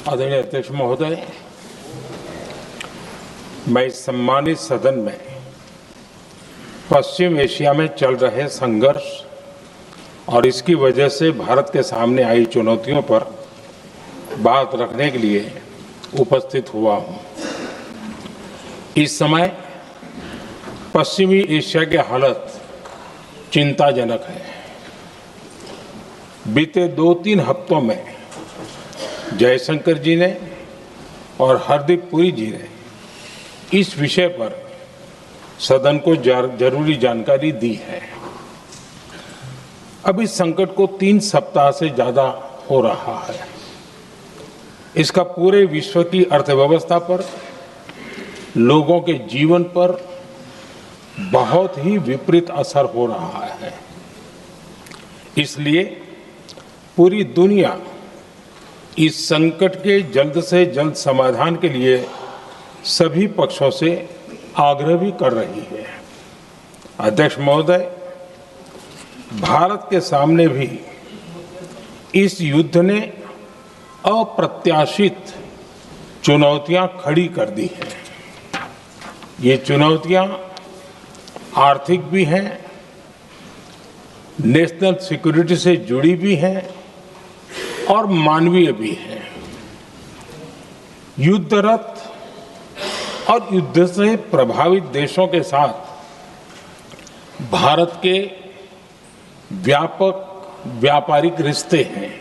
आदरणीय अध्यक्ष महोदय, मैं इस सम्मानित सदन में पश्चिम एशिया में चल रहे संघर्ष और इसकी वजह से भारत के सामने आई चुनौतियों पर बात रखने के लिए उपस्थित हुआ हूं। इस समय पश्चिमी एशिया की हालत चिंताजनक है। बीते 2-3 हफ्तों में जयशंकर जी ने और हरदीप पुरी जी ने इस विषय पर सदन को जरूरी जानकारी दी है। अब इस संकट को 3 सप्ताह से ज्यादा हो रहा है। इसका पूरे विश्व की अर्थव्यवस्था पर, लोगों के जीवन पर बहुत ही विपरीत असर हो रहा है। इसलिए पूरी दुनिया इस संकट के जल्द से जल्द समाधान के लिए सभी पक्षों से आग्रह भी कर रही है। अध्यक्ष महोदय, भारत के सामने भी इस युद्ध ने अप्रत्याशित चुनौतियां खड़ी कर दी हैं। ये चुनौतियां आर्थिक भी हैं, नेशनल सिक्योरिटी से जुड़ी भी हैं और मानवीय भी है। युद्धरत और युद्ध से प्रभावित देशों के साथ भारत के व्यापक व्यापारिक रिश्ते हैं।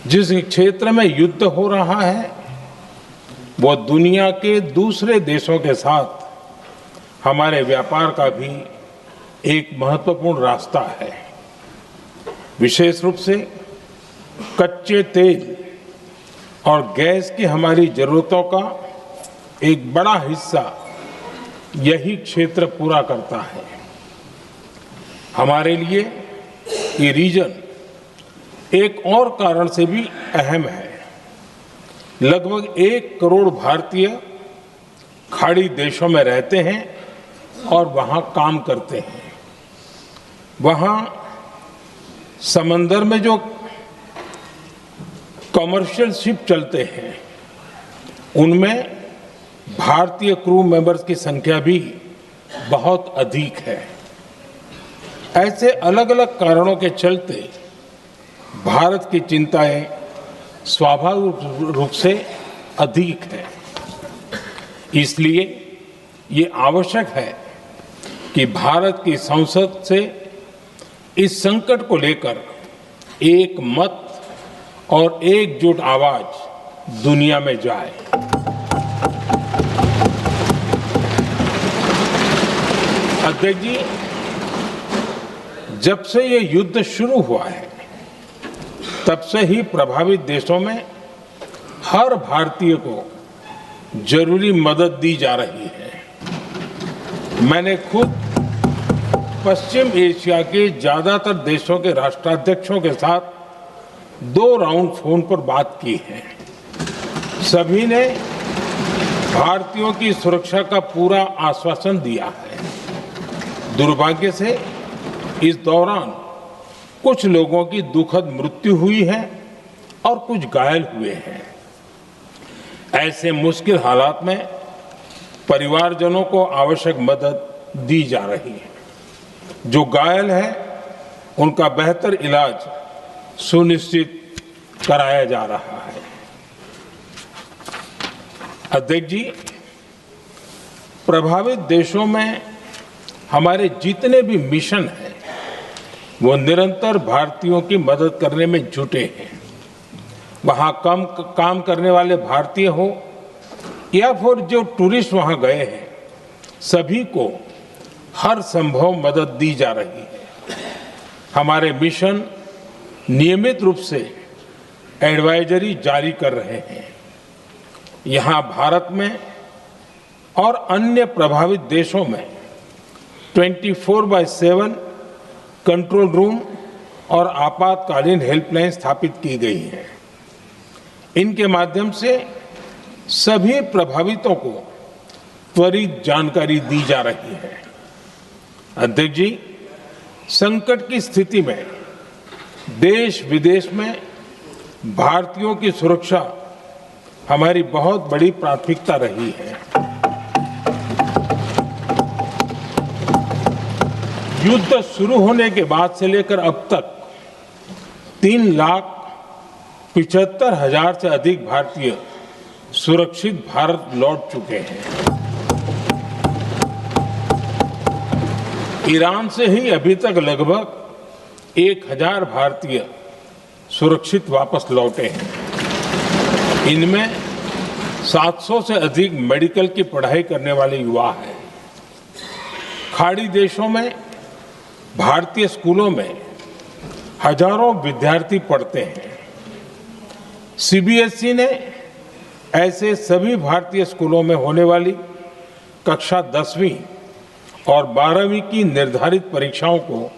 जिस क्षेत्र में युद्ध हो रहा है वो दुनिया के दूसरे देशों के साथ हमारे व्यापार का भी एक महत्वपूर्ण रास्ता है। विशेष रूप से कच्चे तेल और गैस की हमारी जरूरतों का एक बड़ा हिस्सा यही क्षेत्र पूरा करता है। हमारे लिए ये रीजन एक और कारण से भी अहम है। लगभग 1 करोड़ भारतीय खाड़ी देशों में रहते हैं और वहां काम करते हैं। वहां समंदर में जो कमर्शियल शिप चलते हैं उनमें भारतीय क्रू मेंबर्स की संख्या भी बहुत अधिक है। ऐसे अलग अलग कारणों के चलते भारत की चिंताएं स्वाभाविक रूप से अधिक है। इसलिए ये आवश्यक है कि भारत की संसद से इस संकट को लेकर एक मत और एकजुट आवाज दुनिया में जाए। अध्यक्ष जी, जब से ये युद्ध शुरू हुआ है तब से ही प्रभावित देशों में हर भारतीय को जरूरी मदद दी जा रही है। मैंने खुद पश्चिम एशिया के ज्यादातर देशों के राष्ट्राध्यक्षों के साथ 2 राउंड फोन पर बात की है। सभी ने भारतीयों की सुरक्षा का पूरा आश्वासन दिया है। दुर्भाग्य से इस दौरान कुछ लोगों की दुखद मृत्यु हुई है और कुछ घायल हुए हैं। ऐसे मुश्किल हालात में परिवारजनों को आवश्यक मदद दी जा रही है। जो घायल है उनका बेहतर इलाज सुनिश्चित कराया जा रहा है। अध्यक्ष जी, प्रभावित देशों में हमारे जितने भी मिशन हैं वो निरंतर भारतीयों की मदद करने में जुटे हैं। वहां काम करने वाले भारतीय हो या फिर जो टूरिस्ट वहां गए हैं, सभी को हर संभव मदद दी जा रही है। हमारे मिशन नियमित रूप से एडवाइजरी जारी कर रहे हैं। यहां भारत में और अन्य प्रभावित देशों में 24/7 कंट्रोल रूम और आपातकालीन हेल्पलाइन स्थापित की गई है। इनके माध्यम से सभी प्रभावितों को त्वरित जानकारी दी जा रही है। अध्यक्ष जी, संकट की स्थिति में देश विदेश में भारतीयों की सुरक्षा हमारी बहुत बड़ी प्राथमिकता रही है। युद्ध शुरू होने के बाद से लेकर अब तक 3,75,000 से अधिक भारतीय सुरक्षित भारत लौट चुके हैं। ईरान से ही अभी तक लगभग 1,000 भारतीय सुरक्षित वापस लौटे हैं। इनमें 700 से अधिक मेडिकल की पढ़ाई करने वाले युवा हैं। खाड़ी देशों में भारतीय स्कूलों में हजारों विद्यार्थी पढ़ते हैं। सीबीएसई ने ऐसे सभी भारतीय स्कूलों में होने वाली कक्षा 10वीं और 12वीं की निर्धारित परीक्षाओं को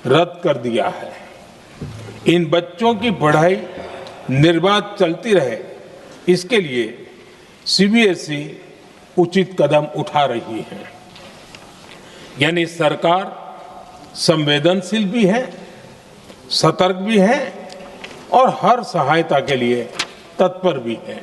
रद्द कर दिया है। इन बच्चों की पढ़ाई निर्बाध चलती रहे, इसके लिए सीबीएसई उचित कदम उठा रही है। यानी सरकार संवेदनशील भी है, सतर्क भी है और हर सहायता के लिए तत्पर भी है।